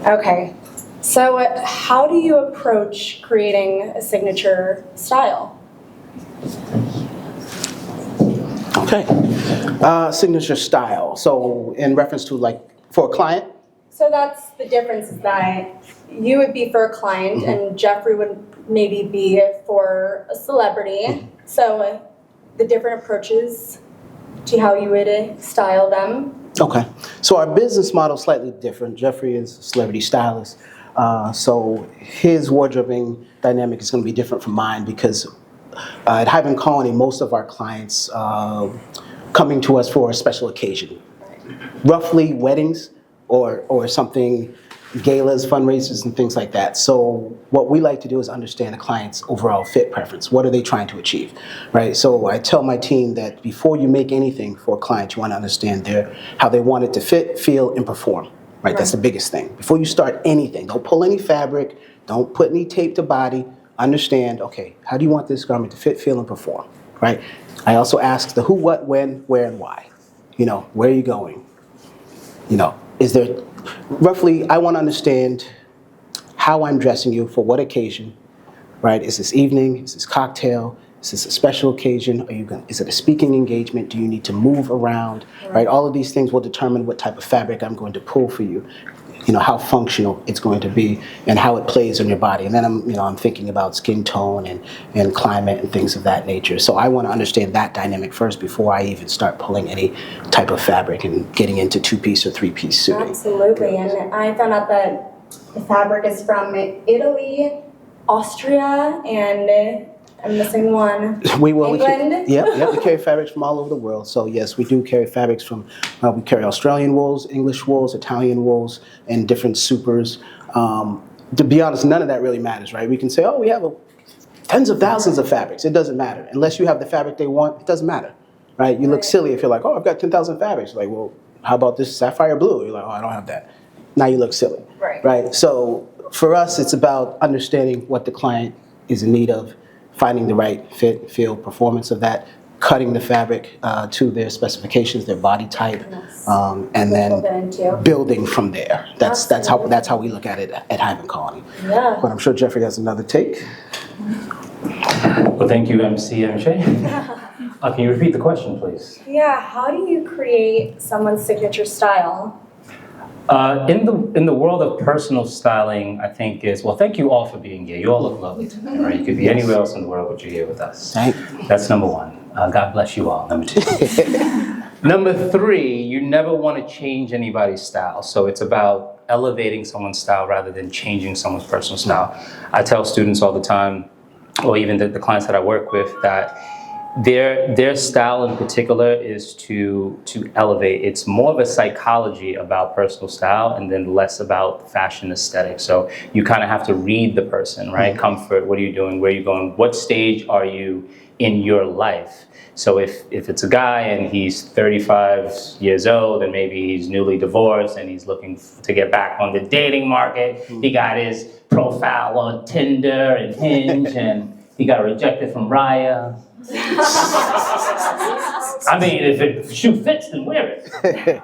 Okay, so how do you approach creating a signature style? Okay, signature style. So in reference to like for a client? So that's the difference, is that you would be for a client and Jeffrey would maybe be for a celebrity. So the different approaches to how you would style them. Okay, so our business model is slightly different. Jeffrey is a celebrity stylist, so his wardrobing dynamic is going to be different from mine because at Hive Colony, most of our clients coming to us for a special occasion, roughly weddings or something, galas, fundraisers, and things like that. So what we like to do is understand the client's overall fit preference. What are they trying to achieve, right? So I tell my team that before you make anything for a client, you want to understand how they want it to fit, feel, and perform, right? That's the biggest thing. Before you start anything, don't pull any fabric, don't put any tape to body. Understand, okay, how do you want this garment to fit, feel, and perform, right? I also ask the who, what, when, where, and why. You know, where are you going? You know, is there, roughly, I want to understand how I'm dressing you for what occasion, right? Is this evening? Is this cocktail? Is this a special occasion? Is it a speaking engagement? Do you need to move around, right? All of these things will determine what type of fabric I'm going to pull for you. You know, how functional it's going to be and how it plays on your body. And then I'm thinking about skin tone and climate and things of that nature. So I want to understand that dynamic first before I even start pulling any type of fabric and getting into two-piece or three-piece suiting. Absolutely, and I found out that the fabric is from Italy, Austria, and I'm missing one. England. We carry fabrics from all over the world. So yes, we do carry fabrics from, we carry Australian wools, English wools, Italian wools, and different supers. To be honest, none of that really matters, right? We can say, oh, we have tens of thousands of fabrics. It doesn't matter. Unless you have the fabric they want, it doesn't matter, right? You look silly if you're like, oh, I've got 10,000 fabrics. Like, well, how about this sapphire blue? You're like, oh, I don't have that. Now you look silly, right? So for us, it's about understanding what the client is in need of, finding the right fit, feel, performance of that, cutting the fabric to their specifications, their body type, and then building from there. That's how we look at it at Hive Colony. Yeah. But I'm sure Jeffrey has another take. Well, thank you, MJ. Can you repeat the question, please? Yeah. How do you create someone's signature style? In the world of personal styling, I think thank you all for being here. You all look lovely tonight, right? You could be anywhere else in the world, but you're here with us. That's number one. God bless you all. Number two. Number three, you never want to change anybody's style. So it's about elevating someone's style rather than changing someone's personal style. I tell students all the time, or even the clients that I work with, that their style in particular is to elevate. It's more of a psychology about personal style and then less about fashion aesthetic. So you kind of have to read the person, right? Comfort, what are you doing? Where are you going? What stage are you in your life? So if it's a guy and he's 35 years old and maybe he's newly divorced and he's looking to get back on the dating market, he got his profile on Tinder and Hinge and he got rejected from Raya. I mean, if the shoe fits, then wear it.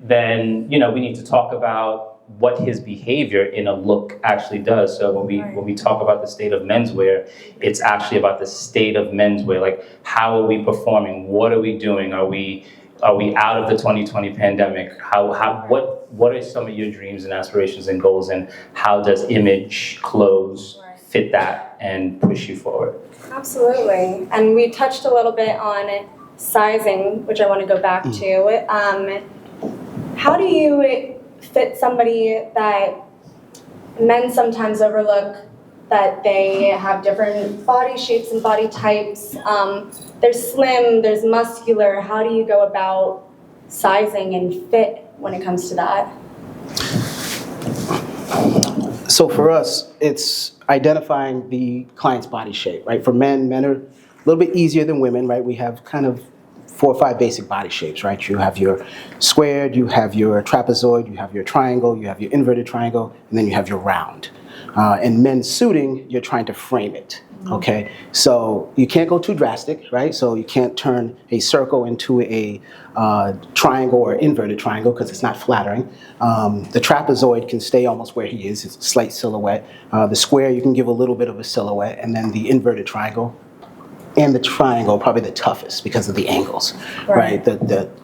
Then, we need to talk about what his behavior in a look actually does. So when we talk about the state of menswear, it's actually about the state of menswear. Like, how are we performing? What are we doing? Are we out of the 2020 pandemic? What are some of your dreams and aspirations and goals, and how does image, clothes fit that and push you forward? Absolutely. And we touched a little bit on sizing, which I want to go back to. How do you fit somebody that men sometimes overlook, that they have different body shapes and body types? There's slim, there's muscular. How do you go about sizing and fit when it comes to that? So for us, it's identifying the client's body shape, right? For men are a little bit easier than women, right? We have kind of 4 or 5 basic body shapes, right? You have your squared, you have your trapezoid, you have your triangle, you have your inverted triangle, and then you have your round. In men's suiting, you're trying to frame it, Okay, so you can't go too drastic, right? So you can't turn a circle into a triangle or inverted triangle because it's not flattering. The trapezoid can stay almost where he is. It's a slight silhouette. The square, you can give a little bit of a silhouette, and then the inverted triangle and the triangle probably the toughest because of the angles, right?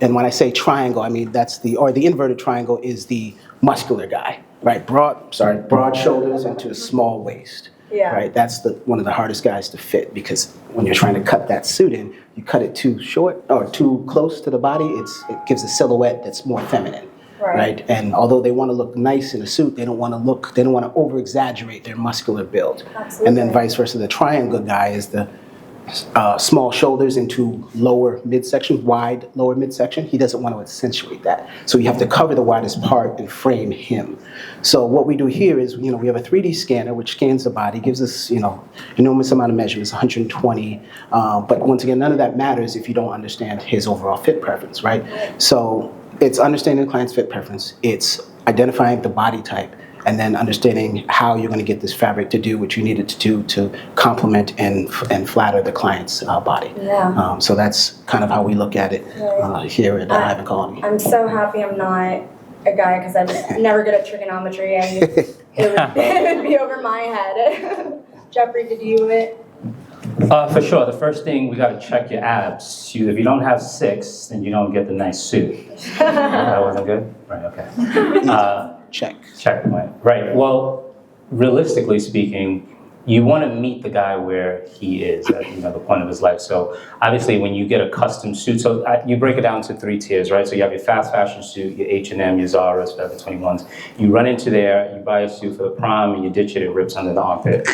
And when I say triangle, I mean the inverted triangle is the muscular guy, right? Broad shoulders into a small waist. Yeah. Right, that's one of the hardest guys to fit because when you're trying to cut that suit in, you cut it too short or too close to the body. It gives a silhouette that's more feminine, right? And although they want to look nice in a suit, they don't want to over exaggerate their muscular build. Absolutely. And then vice versa, the triangle guy is the small shoulders into lower midsection, wide lower midsection. He doesn't want to accentuate that. So you have to cover the widest part and frame him. So what we do here is, we have a 3D scanner which scans the body, gives us, enormous amount of measurements, 120. But once again, none of that matters if you don't understand his overall fit preference, right? So it's understanding the client's fit preference. It's identifying the body type, and then understanding how you're going to get this fabric to do what you need it to do to complement and flatter the client's body. Yeah. So that's kind of how we look at it here at Hive Colony. I'm so happy I'm not a guy because I'm never good at trigonometry. It would be over my head. Jeffrey, did you it? For sure. The first thing, we got to check your abs. If you don't have 6, then you don't get the nice suit. That wasn't good? Right, okay. Checkpoint. Right. Well, realistically speaking, you want to meet the guy where he is at the point of his life. So obviously, when you get a custom suit, so you break it down to 3 tiers, right? So you have your fast fashion suit, your H&M, your Zara's, Forever 21s. You run into there, you buy a suit for the prom, and you ditch it. It rips under the armpit,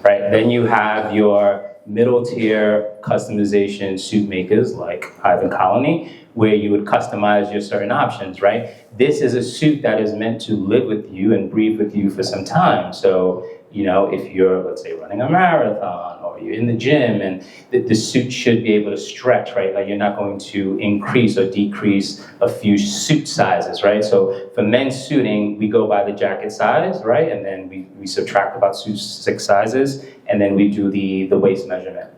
right? Then you have your middle tier customization suit makers like Hive Colony, where you would customize your certain options, right? This is a suit that is meant to live with you and breathe with you for some time. So, if you're, let's say, running a marathon or you're in the gym, and the suit should be able to stretch, right? Like you're not going to increase or decrease a few suit sizes, right? So for men's suiting, we go by the jacket size, right? And then we subtract about 6 sizes, and then we do the waist measurement.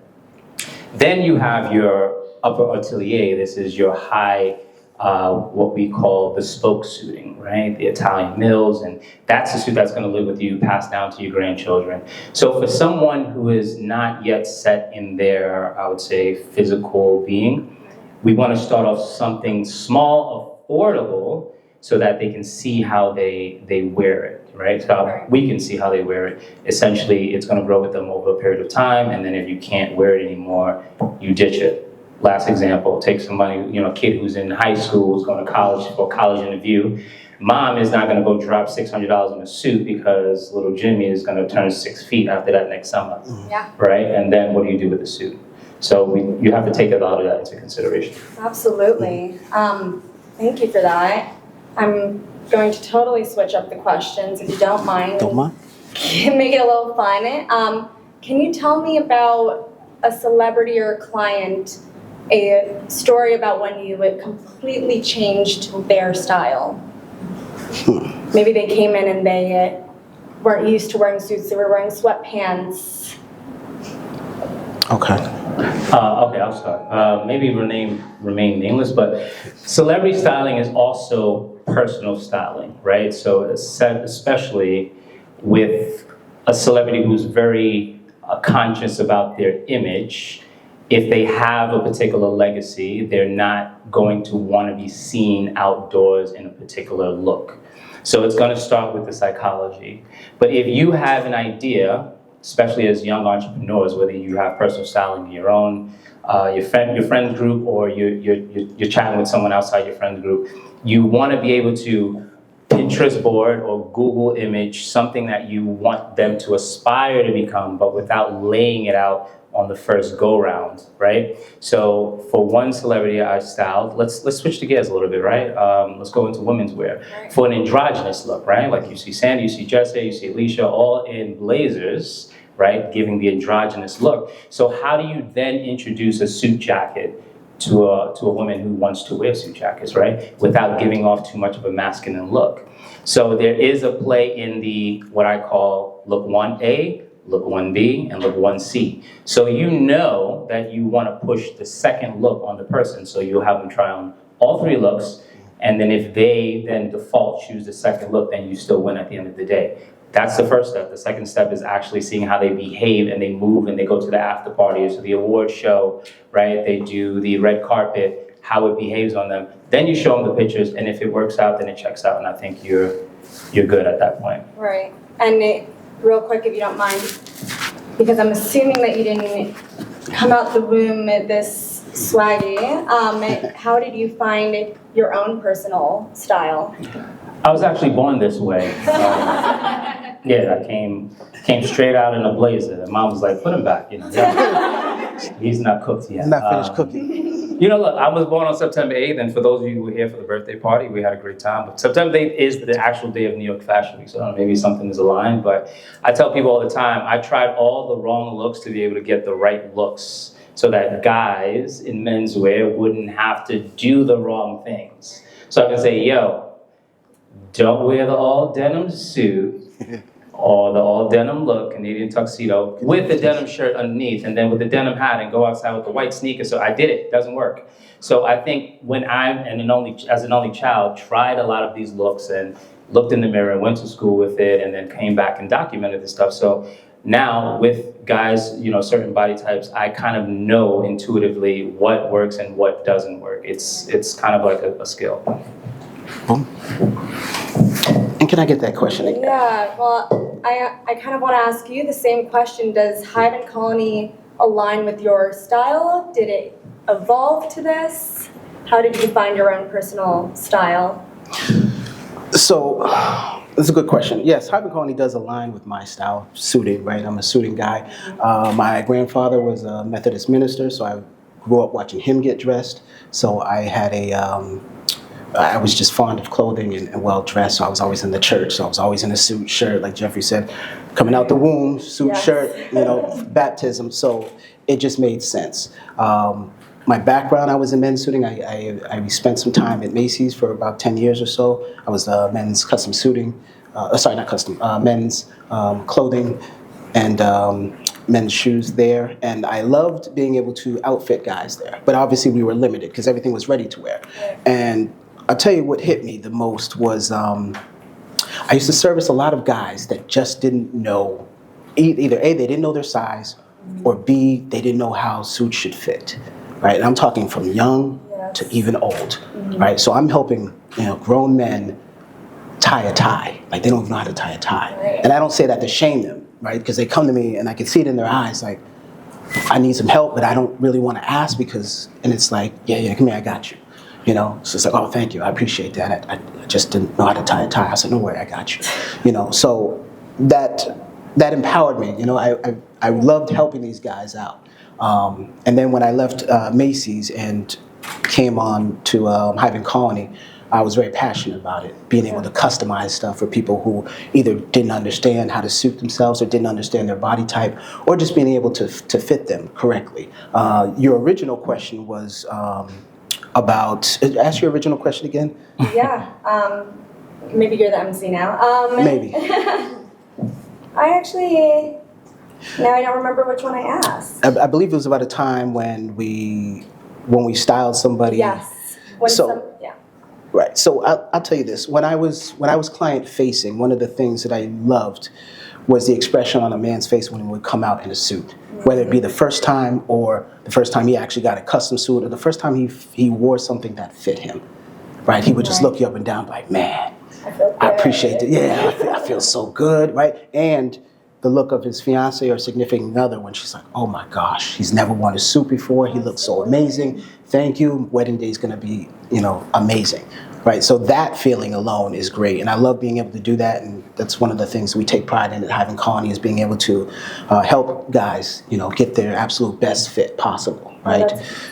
Then you have your upper atelier. This is your high, what we call bespoke suiting, right? The Italian mills, and that's the suit that's going to live with you, passed down to your grandchildren. So for someone who is not yet set in their, I would say, physical being, we want to start off something small, affordable, so that they can see how they wear it, right? So we can see how they wear it. Essentially, it's going to grow with them over a period of time, and then if you can't wear it anymore, you ditch it. Last example, take somebody, a kid who's in high school, who's going to college for a college interview. Mom is not going to go drop $600 in a suit because little Jimmy is going to turn 6 feet after that next summer, right? And then what do you do with the suit? So you have to take a lot of that into consideration. Absolutely. Thank you for that. I'm going to totally switch up the questions, if you don't mind. Don't mind. Make it a little fun. Can you tell me about a celebrity or a client, a story about when you had completely changed their style? Maybe they came in and they weren't used to wearing suits, they were wearing sweatpants. Okay. Okay, I'll start. Maybe remain nameless, but celebrity styling is also personal styling, right? So especially with a celebrity who's very conscious about their image, if they have a particular legacy, they're not going to want to be seen outdoors in a particular look. So it's going to start with the psychology. But if you have an idea, especially as young entrepreneurs, whether you have personal styling in your own, your friend group, or you're chatting with someone outside your friend group, you want to be able to Pinterest board or Google image something that you want them to aspire to become, but without laying it out on the first go round, right? So for one celebrity I styled, let's switch the gears a little bit, right? Let's go into women's wear. For an androgynous look, right? Like you see Sandy, you see Jessie, you see Alicia, all in blazers, right? Giving the androgynous look. So how do you then introduce a suit jacket to a woman who wants to wear suit jackets, right? Without giving off too much of a masculine look. So there is a play in the, what I call look 1A, look 1B, and look 1C. So you know that you want to push the second look on the person. So you'll have them try on all 3 looks, and then if they then default choose the second look, then you still win at the end of the day. That's the first step. The second step is actually seeing how they behave and they move and they go to the after party or to the award show, right? They do the red carpet, how it behaves on them. Then you show them the pictures, and if it works out, then it checks out, and I think you're good at that point. Right. And real quick, if you don't mind, because I'm assuming that you didn't come out the womb this swaggy, how did you find your own personal style? I was actually born this way. Yeah, I came straight out in a blazer. And Mom was like, put him back, He's not cooked yet. Not finished cooking. Look, I was born on September 8th, and for those of you who were here for the birthday party, we had a great time. But September 8th is the actual day of New York Fashion Week, so maybe something is aligned. But I tell people all the time, I tried all the wrong looks to be able to get the right looks so that guys in menswear wouldn't have to do the wrong things. So I can say, don't wear the all denim suit or the all denim look, Canadian tuxedo, with the denim shirt underneath, and then with the denim hat, and go outside with the white sneakers. So I did it. It doesn't work. So I think when I'm as an only child, tried a lot of these looks and looked in the mirror, went to school with it, and then came back and documented this stuff. So now with guys, certain body types, I kind of know intuitively what works and what doesn't work. It's kind of like a skill. And can I get that question again? Yeah, well, I kind of want to ask you the same question. Does Hive Colony align with your style? Did it evolve to this? How did you find your own personal style? So, that's a good question. Yes, Hive Colony does align with my style, suiting, right? I'm a suiting guy. My grandfather was a Methodist minister, so I grew up watching him get dressed. So I had I was just fond of clothing and well-dressed, so I was always in the church, so I was always in a suit, shirt, like Jeffrey said, coming out the womb, suit, Yes. shirt, baptism, so it just made sense. My background, I was in men's suiting. I spent some time at Macy's for about 10 years or so. I was men's custom suiting, men's clothing and men's shoes there, and I loved being able to outfit guys there, but obviously we were limited because everything was ready to wear. And I'll tell you what hit me the most was I used to service a lot of guys that just didn't know, either A, they didn't know their size, or B, they didn't know how suits should fit, right? And I'm talking from young to even old, right? So I'm helping grown men tie a tie, like they don't even know how to tie a tie. Right. And I don't say that to shame them, right? Because they come to me and I can see it in their eyes, like, I need some help, but I don't really want to ask and it's like, yeah, come here, I got you. So it's like, oh, thank you, I appreciate that. I just didn't know how to tie a tie. I said, no worry, I got you. So that empowered me. I loved helping these guys out. And then when I left Macy's and came on to Hive Colony, I was very passionate about it, being able to customize stuff for people who either didn't understand how to suit themselves or didn't understand their body type, or just being able to fit them correctly. Your original question was about, ask your original question again? Yeah, maybe you're the MC now. Maybe. I actually, now I don't remember which one I asked. I believe it was about a time when we styled somebody. Yes. Yeah. Right. So I'll tell you this. When I was client facing, one of the things that I loved was the expression on a man's face when he would come out in a suit, whether it be the first time or the first time he actually got a custom suit or the first time he wore something that fit him. Right. He would just look you up and down like, man, I appreciate it. Yeah, I feel so good. Right. And the look of his fiance or significant other when she's like, oh my gosh, he's never worn a suit before. He looks so amazing. Thank you. Wedding day is going to be, amazing. Right. So that feeling alone is great. And I love being able to do that. And that's one of the things we take pride in at Hive Colony is being able to help guys, get their absolute best fit possible. Right.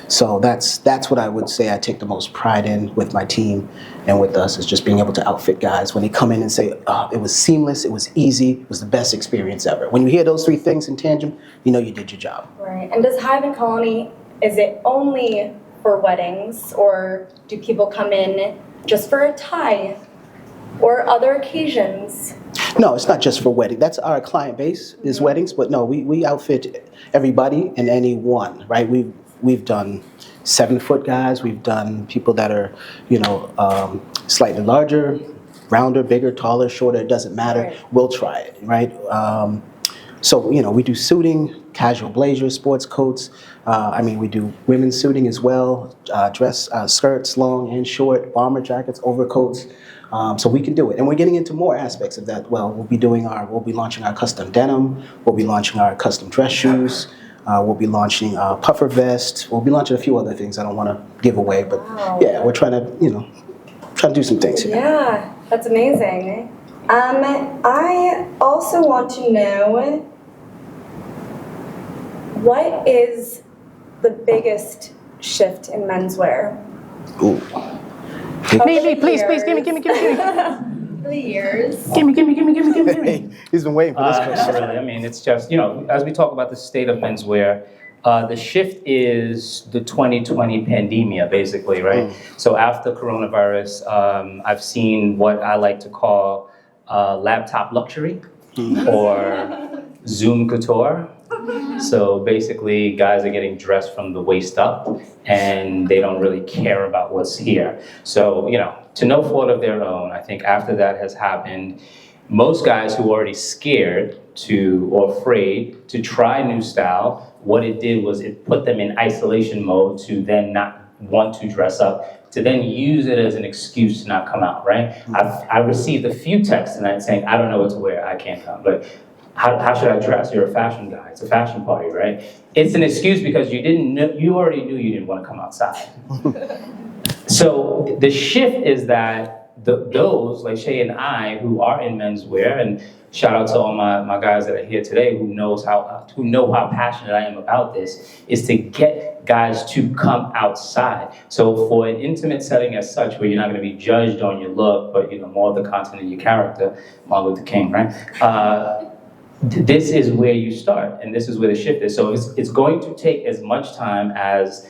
So that's what I would say I take the most pride in with my team and with us is just being able to outfit guys when they come in and say, it was seamless, it was easy, it was the best experience ever. When you hear those three things in tandem, you know you did your job. Right. And does Hive Colony, is it only for weddings or do people come in just for a tie or other occasions? No, it's not just for wedding. That's our client base is weddings, but no, we outfit everybody and anyone, right? We've done 7-foot guys. We've done people that are, slightly larger, rounder, bigger, taller, shorter. It doesn't matter. Right. We'll try it, right? So we do suiting, casual blazers, sports coats. We do women's suiting as well, dress skirts, long and short, bomber jackets, overcoats. So we can do it, and we're getting into more aspects of that. Well, we'll be launching our custom denim. We'll be launching our custom dress shoes. We'll be launching puffer vests. We'll be launching a few other things I don't want to give away, but Wow. yeah, we're trying to do some things here. Yeah, that's amazing. I also want to know, what is the biggest shift in menswear? Ooh. Me, please, give me. For the years. Give me. He's been waiting for this Not question. really. I mean, it's just, as we talk about the state of menswear, the shift is the 2020 pandemia, basically, right? So after coronavirus, I've seen what I like to call laptop luxury or Zoom couture. So basically, guys are getting dressed from the waist up, and they don't really care about what's here. So, to no fault of their own, I think after that has happened, most guys who are already scared or afraid to try new style, what it did was it put them in isolation mode to then not want to dress up, to then use it as an excuse to not come out, right? I've received a few texts tonight saying, I don't know what to wear, I can't come. But how should I dress? You're a fashion guy. It's a fashion party, right? It's an excuse because you already knew you didn't want to come outside. So the shift is that those, like Shay and I, who are in menswear, and shout out to all my guys that are here today who know how passionate I am about this, is to get guys to come outside. So for an intimate setting as such, where you're not going to be judged on your look, but more of the content of your character, Martin Luther King, right? This is where you start, and this is where the shift is. So it's going to take as much time as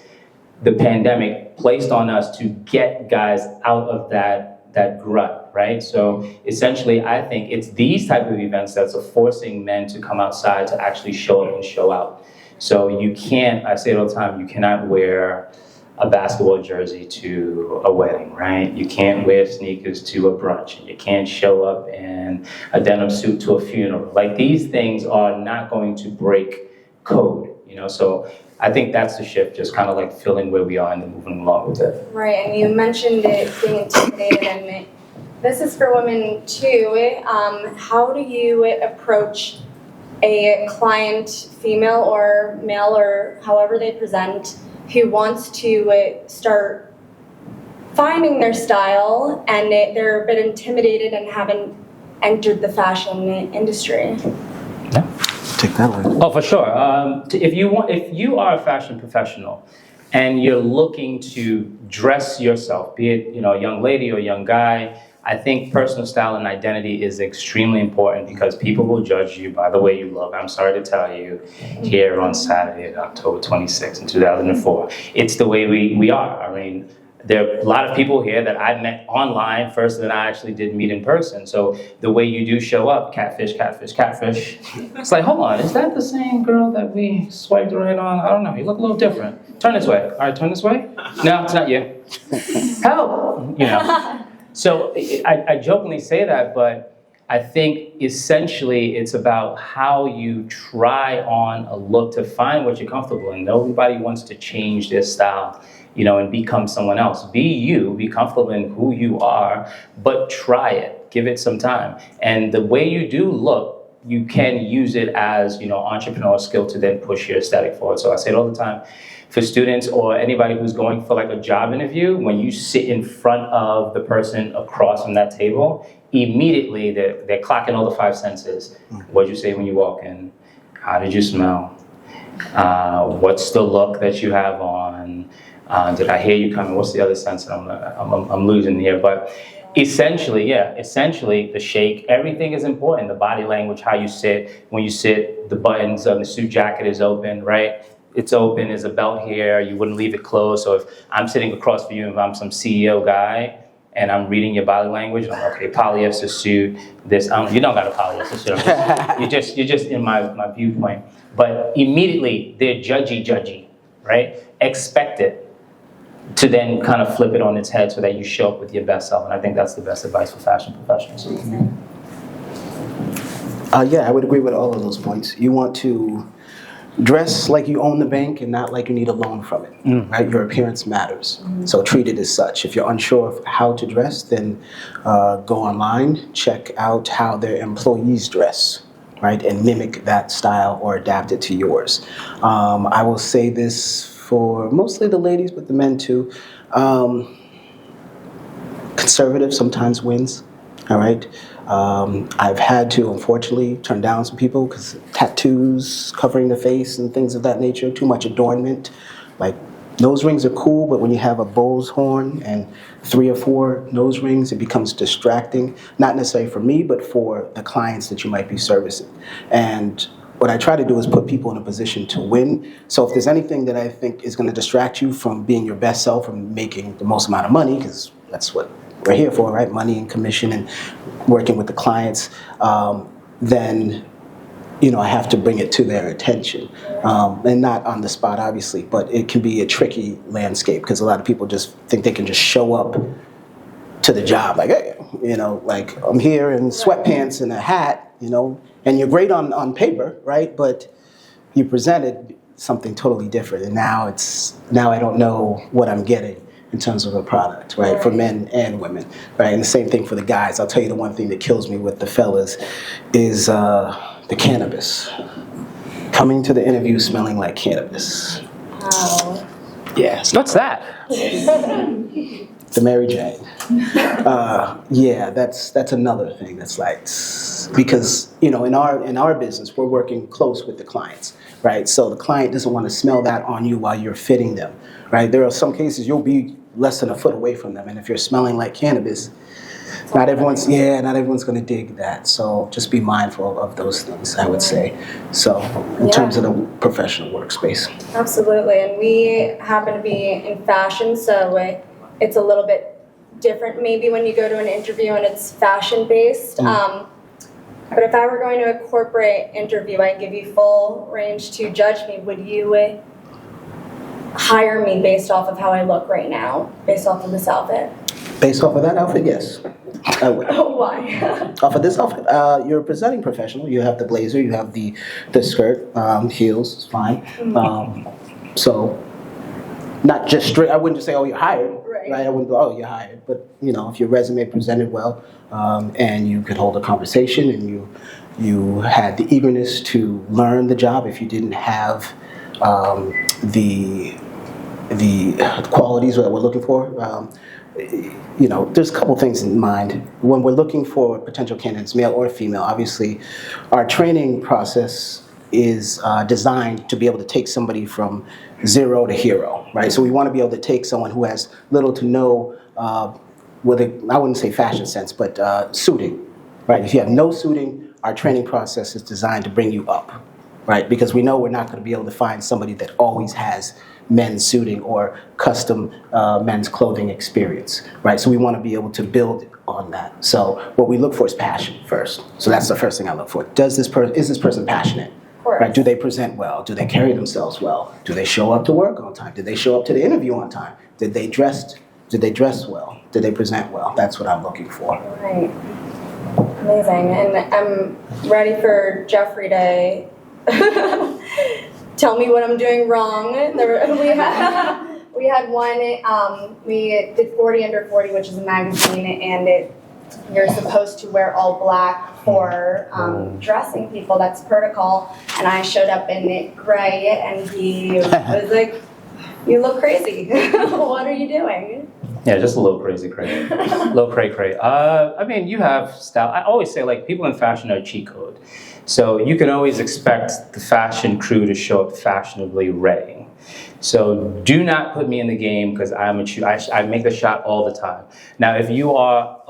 the pandemic placed on us to get guys out of that rut, right? So essentially, I think it's these type of events that's forcing men to come outside to actually show up and show out. So you can't, I say it all the time, you cannot wear a basketball jersey to a wedding, right? You can't wear sneakers to a brunch. You can't show up in a denim suit to a funeral. Like, these things are not going to break code, So I think that's the shift, just kind of like feeling where we are and then moving along with it. Right, and you mentioned it being intimidated, and this is for women too. How do you approach a client, female or male or however they present, who wants to start finding their style and they're a bit intimidated and haven't entered the fashion industry? Yeah. Take that one. Oh, for sure. If you are a fashion professional and you're looking to dress yourself, be it a young lady or a young guy, I think personal style and identity is extremely important because people will judge you by the way you look. I'm sorry to tell you, here on Saturday, October 26th in 2004, it's the way we are. I mean, there are a lot of people here that I met online first than I actually did meet in person. So the way you do show up, catfish. It's like, hold on, is that the same girl that we swiped right on? I don't know, you look a little different. Turn this way. All right, turn this way. No, it's not you. Help, So I jokingly say that, but I think essentially it's about how you try on a look to find what you're comfortable in. Nobody wants to change their style, and become someone else. Be you, be comfortable in who you are, but try it, give it some time. And the way you do look, you can use it as, entrepreneurial skill to then push your aesthetic forward. So I say it all the time. For students or anybody who's going for like a job interview, when you sit in front of the person across from that table, immediately they're clocking all the 5 senses. What'd you say when you walk in? How did you smell? What's the look that you have on? Did I hear you coming? What's the other sense? I'm losing here, but essentially, the shake, everything is important. The body language, how you sit. When you sit, the buttons of the suit jacket is open, right? It's open, there's a belt here, you wouldn't leave it closed. So if I'm sitting across from you, if I'm some CEO guy, and I'm reading your body language, and I'm like, okay, polyester suit, this, you don't got a polyester suit, you're just in my viewpoint. But immediately, they're judgy, right? Expect it to then kind of flip it on its head so that you show up with your best self, and I think that's the best advice for fashion professionals. Yeah, I would agree with all of those points. You want to dress like you own the bank and not like you need a loan from it, right? Your appearance matters, so treat it as such. If you're unsure of how to dress, then go online, check out how their employees dress, right? And mimic that style or adapt it to yours. I will say this for mostly the ladies, but the men too. Conservative sometimes wins, all right? I've had to, unfortunately, turn down some people because tattoos covering the face and things of that nature, too much adornment. Like, nose rings are cool, but when you have a bull's horn and 3 or 4 nose rings, it becomes distracting, not necessarily for me, but for the clients that you might be servicing. And what I try to do is put people in a position to win. So if there's anything that I think is going to distract you from being your best self and making the most amount of money, because that's what we're here for, right? Money and commission and working with the clients, then I have to bring it to their attention, and not on the spot, obviously, but it can be a tricky landscape because a lot of people just think they can just show up to the job like, hey, like I'm here in sweatpants and a hat, and you're great on paper, right? But you presented something totally different, and now I don't know what I'm getting in terms of a product, right? For men and women, right? And the same thing for the guys. I'll tell you the one thing that kills me with the fellas is the cannabis. Coming to the interview smelling like cannabis. Wow. Yeah. What's that? The Mary Jane. Yeah, that's another thing that's like, because in our business we're working close with the clients, right? So the client doesn't want to smell that on you while you're fitting them, right? There are some cases you'll be less than a foot away from them, and if you're smelling like cannabis, not everyone's going to dig that. So just be mindful of those things, I would say. So in terms of the professional workspace. Absolutely, and we happen to be in fashion, so it's a little bit different maybe when you go to an interview and it's fashion-based. But if I were going to a corporate interview, I'd give you full range to judge me. Would you hire me based off of how I look right now, based off of this outfit? Based off of that outfit, yes. I would. Oh, why? Off of this outfit, you're a presenting professional. You have the blazer, you have the skirt, heels, it's fine. So not just straight, I wouldn't just say, oh, you're hired, right? I wouldn't go, oh, you're hired. But, if your resume presented well, and you could hold a conversation and you had the eagerness to learn the job, if you didn't have the qualities that we're looking for, there's a couple things in mind. When we're looking for potential candidates, male or female, obviously, our training process is designed to be able to take somebody from 0 to hero, right? So we want to be able to take someone who has little to no, I wouldn't say fashion sense, but suiting, right? If you have no suiting, our training process is designed to bring you up, right? Because we know we're not going to be able to find somebody that always has men's suiting or custom men's clothing experience, right? So we want to be able to build on that. So what we look for is passion first. So that's the first thing I look for. Is this person passionate? Right? Do they present well? Do they carry themselves well? Do they show up to work on time? Did they show up to the interview on time? Did they dress well? Did they present well? That's what I'm looking for. Right. Amazing. And I'm ready for Jeffrey to tell me what I'm doing wrong. We had one, we did 40 Under 40, which is a magazine, and you're supposed to wear all black for dressing people. That's protocol. And I showed up in gray, and he was like, you look crazy. What are you doing? Yeah, just a little crazy. Little cray. I mean, you have style. I always say, people in fashion are a cheat code. So you can always expect the fashion crew to show up fashionably ready. So do not put me in the game because I'm a cheat. I make the shot all the time. Now, if you are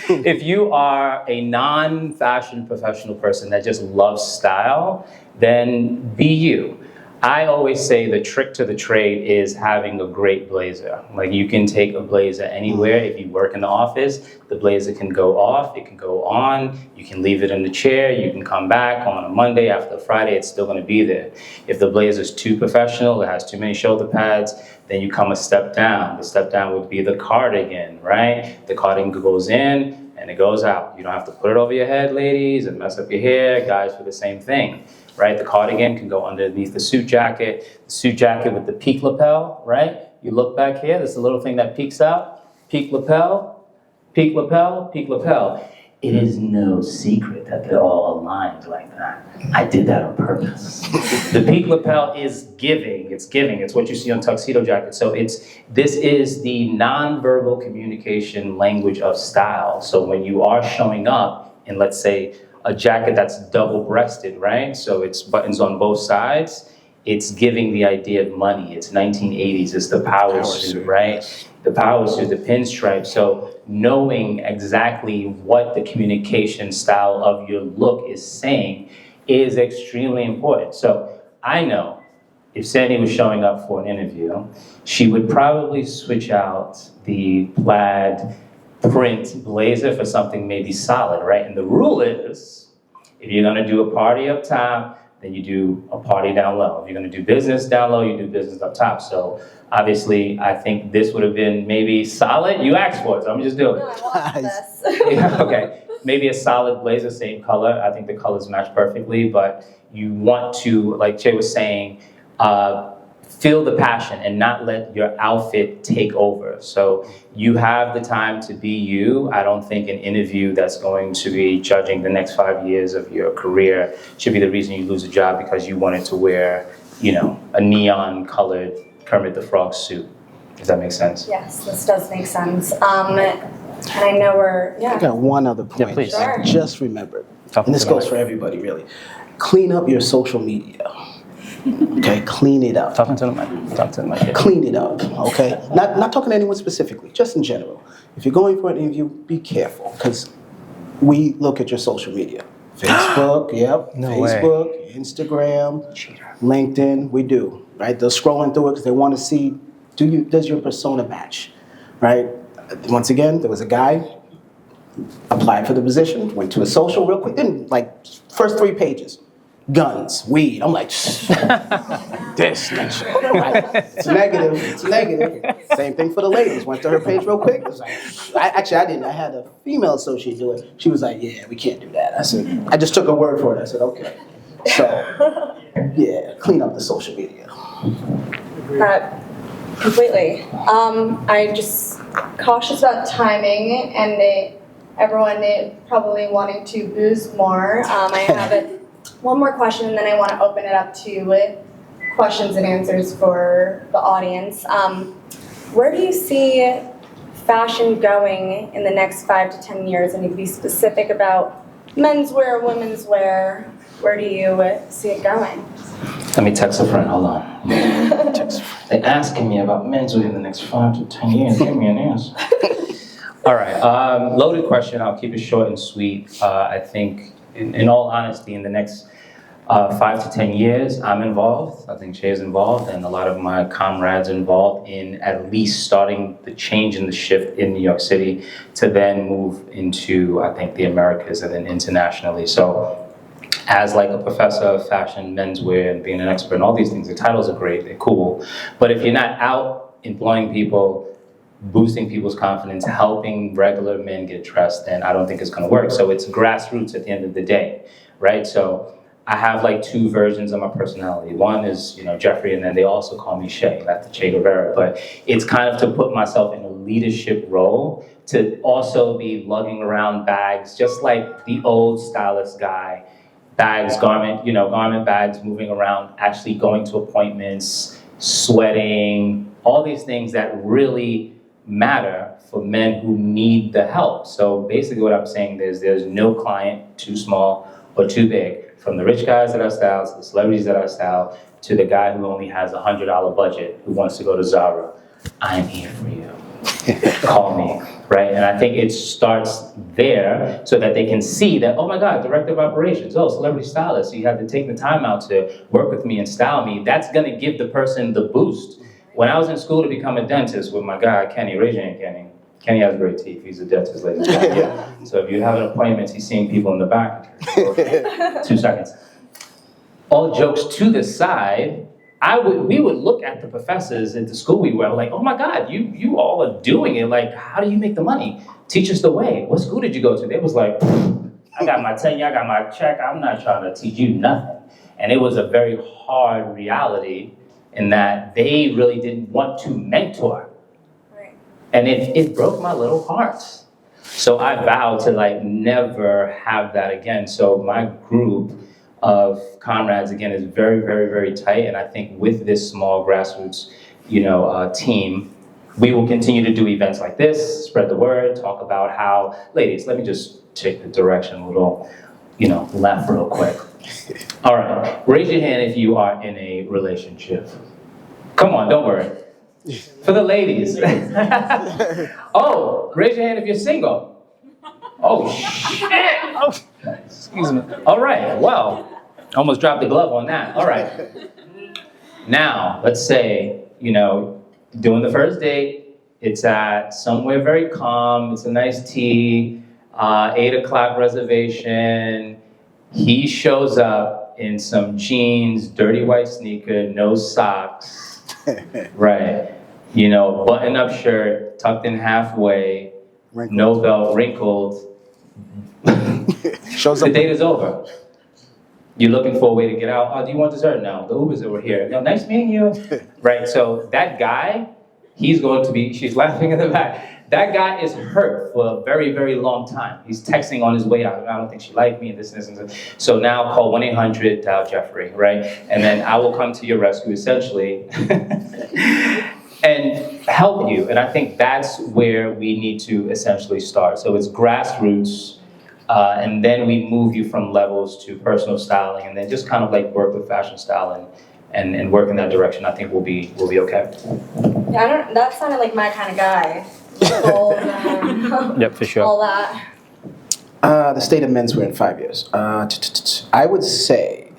if you are a non-fashion professional person that just loves style, then be you. I always say the trick to the trade is having a great blazer. Like you can take a blazer anywhere. If you work in the office, the blazer can go off, it can go on, you can leave it in the chair, you can come back on a Monday, after Friday, it's still gonna be there. If the blazer is too professional, it has too many shoulder pads, then you come a step down. The step down would be the cardigan, right? The cardigan goes in and it goes out. You don't have to put it over your head, ladies, and mess up your hair. Guys do the same thing. Right, the cardigan can go underneath the suit jacket with the peak lapel, right? You look back here, there's a little thing that peeks out, peak lapel, peak lapel, peak lapel. It is no secret that they're all aligned like that. I did that on purpose. The peak lapel is giving, it's what you see on tuxedo jackets. So this is the nonverbal communication language of style. So when you are showing up in, let's say, a jacket that's double-breasted, right? So it's buttons on both sides. It's giving the idea of money. It's 1980s. It's the power suit, right? The power suit, the pinstripe. So knowing exactly what the communication style of your look is saying is extremely important. So I know if Sandy was showing up for an interview, she would probably switch out the plaid print blazer for something maybe solid, right? And the rule is, if you're gonna do a party up top, then you do a party down low. If you're gonna do business down low, you do business up top. So obviously, I think this would have been maybe solid. You asked for it, so I'm just doing it. No, I want this. Yeah, okay, maybe a solid blazer, same color. I think the colors match perfectly, but you want to, like Jay was saying, feel the passion and not let your outfit take over. So you have the time to be you. I don't think an interview that's going to be judging the next 5 years of your career should be the reason you lose a job because you wanted to wear, a neon colored Kermit the Frog suit. Does that make sense? Yes, this does make sense. And I know I got one other point. Yeah, please. I just remembered, and this goes for everybody really. Clean up your social media. Okay, clean it up. Talking to the mic. Talk to the mic. Clean it up, okay? Not talking to anyone specifically, just in general. If you're going for an interview, be careful, because we look at your social media. Facebook, Facebook, Instagram, LinkedIn, we do, right? They're scrolling through it because they want to see, does your persona match, right? Once again, there was a guy, applied for the position, went to a social real quick, didn't, first 3 pages. Guns, weed. I'm like, this next shit. Right. It's negative. Same thing for the ladies. Went to her page real quick. It was like, I didn't. I had a female associate do it. She was like, yeah, we can't do that. I said, I just took her word for it. I said, okay. So, yeah, clean up the social media. Completely. I just cautious about timing and everyone probably wanting to booze more. I have one more question, and then I want to open it up to questions and answers for the audience. Where do you see fashion going in the next 5 to 10 years? And you can be specific about menswear, women's wear. Where do you see it going? Let me text a friend. Hold on. They're asking me about menswear in the next 5 to 10 years. Give me an answer. All right. Loaded question. I'll keep it short and sweet. I think, in all honesty, in the next 5 to 10 years, I'm involved. I think Shay's involved, and a lot of my comrades involved in at least starting the change and the shift in New York City to then move into, I think, the Americas and then internationally. So as like a professor of fashion, menswear, and being an expert in all these things, the titles are great, they're cool. But if you're not out employing people, boosting people's confidence, helping regular men get dressed, then I don't think it's gonna work. So it's grassroots at the end of the day, right? So I have 2 versions of my personality. One is, Jeffrey, and then they also call me Shay, that's the Che Guevara. But it's kind of to put myself in a leadership role, to also be lugging around bags, just like the old stylist guy. Bags, garment bags, moving around, actually going to appointments, sweating, all these things that really matter for men who need the help. So basically what I'm saying is there's no client too small or too big. From the rich guys that I style, to the celebrities that I style, to the guy who only has a $100 budget who wants to go to Zara. I'm here for you. Call me. right? And I think it starts there so that they can see that, oh my God, director of operations, oh, celebrity stylist, so you have to take the time out to work with me and style me. That's going to give the person the boost. When I was in school to become a dentist with my guy, Kenny, raise your hand, Kenny. Kenny has great teeth. He's a dentist, ladies and gentlemen. So if you have an appointment, he's seeing people in the back. 2 seconds. All jokes to the side, we would look at the professors at the school we were like, oh my God, you all are doing it. Like, how do you make the money? Teach us the way. What school did you go to? They was like, I got my tenure, I got my check. I'm not trying to teach you nothing. And it was a very hard reality in that they really didn't want to mentor. Right. And it broke my little heart. So I vowed to like never have that again. So my group of comrades, again, is very, very, very tight. And I think with this small grassroots, team, we will continue to do events like this, spread the word, talk about how, ladies, let me just take the direction a little, left real quick. All right, raise your hand if you are in a relationship. Come on, don't worry. For the ladies. Oh, raise your hand if you're single. Oh, shit. Oh, excuse me. All right, well, almost dropped the glove on that. All right. Now, let's say, doing the first date, it's at somewhere very calm, it's a nice tea, 8 o'clock reservation. He shows up in some jeans, dirty white sneaker, no socks, right? Button-up shirt, tucked in halfway, wrinkled. No belt, wrinkled. Shows up. The date is over. You're looking for a way to get out. Oh, do you want dessert? No, the Ubers over here. No, nice meeting you. Right, so that guy, she's laughing in the back. That guy is hurt for a very, very long time. He's texting on his way out. I don't think she liked me, and this. So now call 1-800-DIAL-JEFFREY, right? And then I will come to your rescue, essentially, and help you. And I think that's where we need to essentially start. So it's grassroots, and then we move you from levels to personal styling, and then just kind of like work with fashion styling and work in that direction. I think we'll be okay. Yeah, that sounded like my kind of guy. Yep, for sure. All that. The state of menswear in 5 years. I would say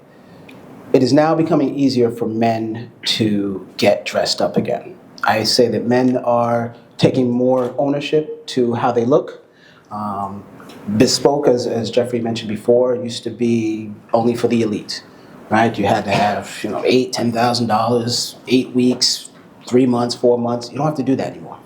it is now becoming easier for men to get dressed up again. I say that men are taking more ownership to how they look. Bespoke, as Jeffrey mentioned before, used to be only for the elite, right? You had to have, $8,000, $10,000, 8 weeks, 3 months, 4 months. You don't have to do that anymore.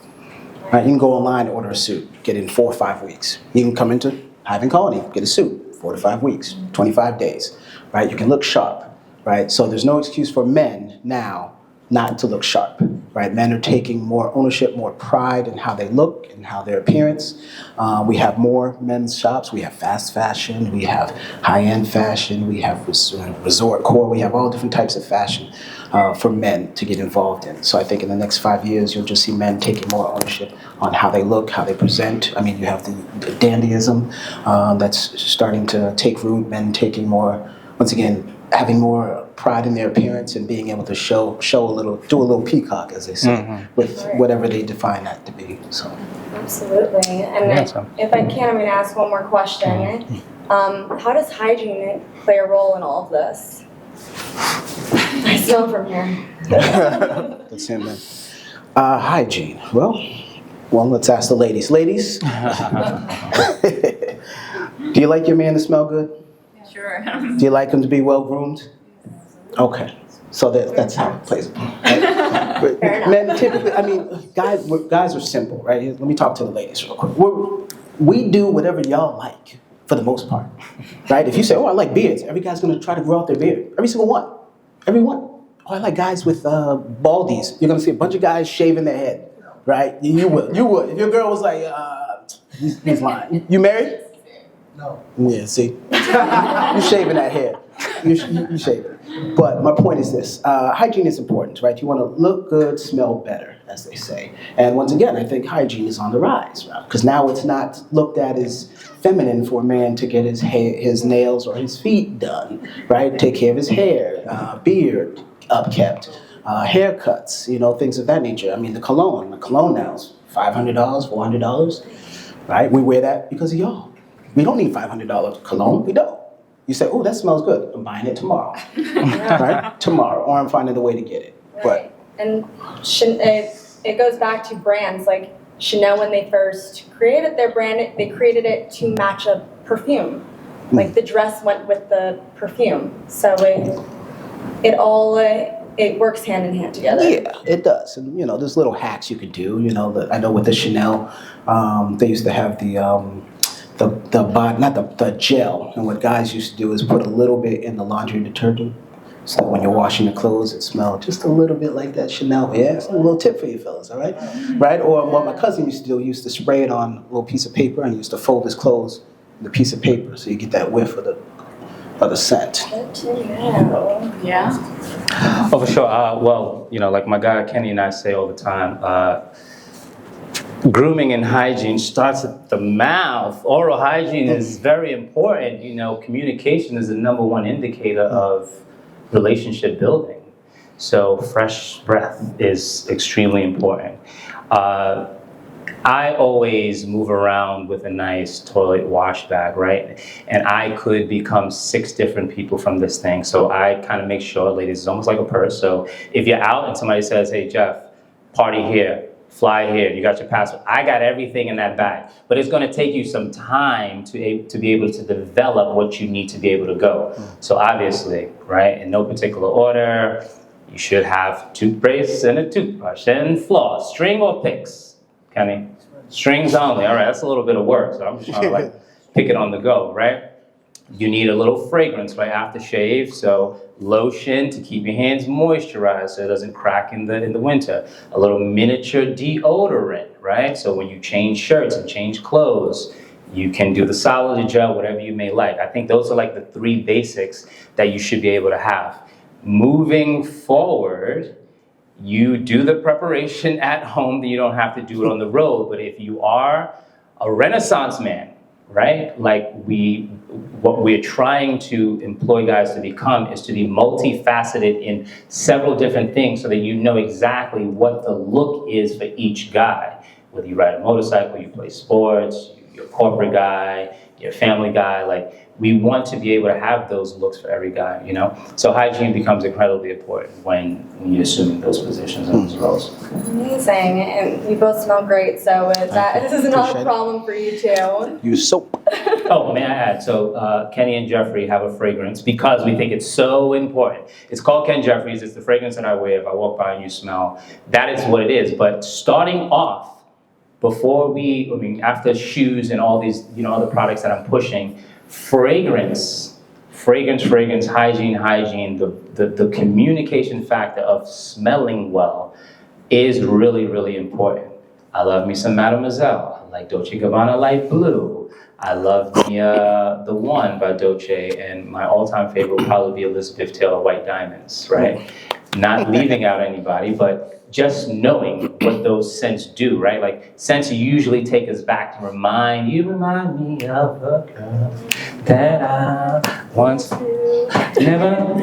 Right, you can go online and order a suit, get it in 4 or 5 weeks. You can come into Hive Colony, get a suit, 4 to 5 weeks, 25 days, right? You can look sharp, right? So there's no excuse for men now not to look sharp, right? Men are taking more ownership, more pride in how they look and how their appearance. We have more men's shops. We have fast fashion. We have high-end fashion. We have resort core. We have all different types of fashion for men to get involved in. So I think in the next 5 years, you'll just see men taking more ownership on how they look, how they present. I mean, you have the dandyism that's starting to take root, men taking more, once again, having more pride in their appearance and being able to show a little, do a little peacock, as they say, with whatever they define that to be. So. Absolutely. And if I can, I'm going to ask one more question. How does hygiene play a role in all of this? I smell from here. That's him, man. Hygiene. Well, let's ask the ladies. Ladies, do you like your man to smell good? Sure. Do you like him to be well groomed? Okay, so that's how it plays. Right? Men typically, I mean, guys are simple, right? Let me talk to the ladies real quick. We do whatever y'all like for the most part, right? If you say, "Oh, I like beards," every guy's gonna try to grow out their beard. Every single one, every one. Oh, I like guys with baldies. You're gonna see a bunch of guys shaving their head, right? You would. If your girl was like, he's lying. You married? No. Yeah, see? You're shaving that hair. You shave it. But my point is this. Hygiene is important, right? You want to look good, smell better, as they say. And once again, I think hygiene is on the rise, right? Because now it's not looked at as feminine for a man to get his nails or his feet done, right? Take care of his hair, beard upkept, haircuts, things of that nature. I mean, the cologne now is $500, $400, right? We wear that because of y'all. We don't need $500 cologne. We don't. You say, oh, that smells good. I'm buying it tomorrow, right? Tomorrow, or I'm finding a way to get it. Right. And it goes back to brands. Like Chanel, when they first created their brand, they created it to match a perfume. Like the dress went with the perfume. So it works hand in hand together. Yeah, it does. And there's little hacks you could do. I know with the Chanel, they used to have the gel, and what guys used to do is put a little bit in the laundry detergent, so that when you're washing your clothes, it smells just a little bit like that Chanel. Yeah, it's a little tip for you fellas, all right? Right? Or what my cousin used to do, he used to spray it on a little piece of paper, and he used to fold his clothes in the piece of paper, so you get that whiff of the scent. Good to know. Yeah. Oh, for sure. Well, like my guy Kenny and I say all the time, grooming and hygiene starts at the mouth. Oral hygiene is very important. Communication is the number one indicator of relationship building. So fresh breath is extremely important. I always move around with a nice toilet wash bag, right? And I could become 6 different people from this thing. So I kind of make sure, ladies, it's almost like a purse. So if you're out and somebody says, hey, Jeff, party here, fly here, you got your passport, I got everything in that bag. But it's going to take you some time to be able to develop what you need to be able to go. So obviously, right, in no particular order, you should have toothpaste and a toothbrush and floss, string or picks. Kenny? Strings only. All right, that's a little bit of work, so I'm just trying to pick it on the go, right? You need a little fragrance right after shave, so lotion to keep your hands moisturized so it doesn't crack in the winter. A little miniature deodorant, right? So when you change shirts and change clothes, you can do the solid gel, whatever you may like. I think those are like the 3 basics that you should be able to have. Moving forward, you do the preparation at home, that you don't have to do it on the road. But if you are a Renaissance man, right? Like what we're trying to employ guys to become is to be multifaceted in several different things so that you know exactly what the look is for each guy. Whether you ride a motorcycle, you play sports, you're a corporate guy, you're a family guy, like we want to be able to have those looks for every guy, So hygiene becomes incredibly important when you're assuming those positions and those roles. Amazing, and you both smell great, so this is not a problem for you too. Use soap. Oh, may I add? So Kenny and Jeffrey have a fragrance because we think it's so important. It's called Ken Jeffries. It's the fragrance that I wear. If I walk by and you smell, that is what it is. But starting off, after shoes and all these, other products that I'm pushing, fragrance, hygiene, the communication factor of smelling well is really, really important. I love me some Mademoiselle. I like Dolce & Gabbana Light Blue. I love the One by Dolce, and my all-time favorite will probably be Elizabeth Taylor White Diamonds, right? Not leaving out anybody, but just knowing what those scents do, right? Like scents usually take us back to remind me of a girl that I once never. No,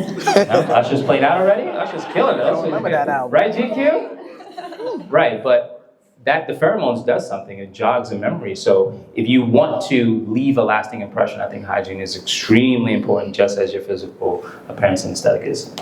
Usher's played out already? Usher's killing it. I don't remember that album. Right, GQ? Right, but the pheromones does something. It jogs a memory. So if you want to leave a lasting impression, I think hygiene is extremely important, just as your physical appearance and aesthetic is.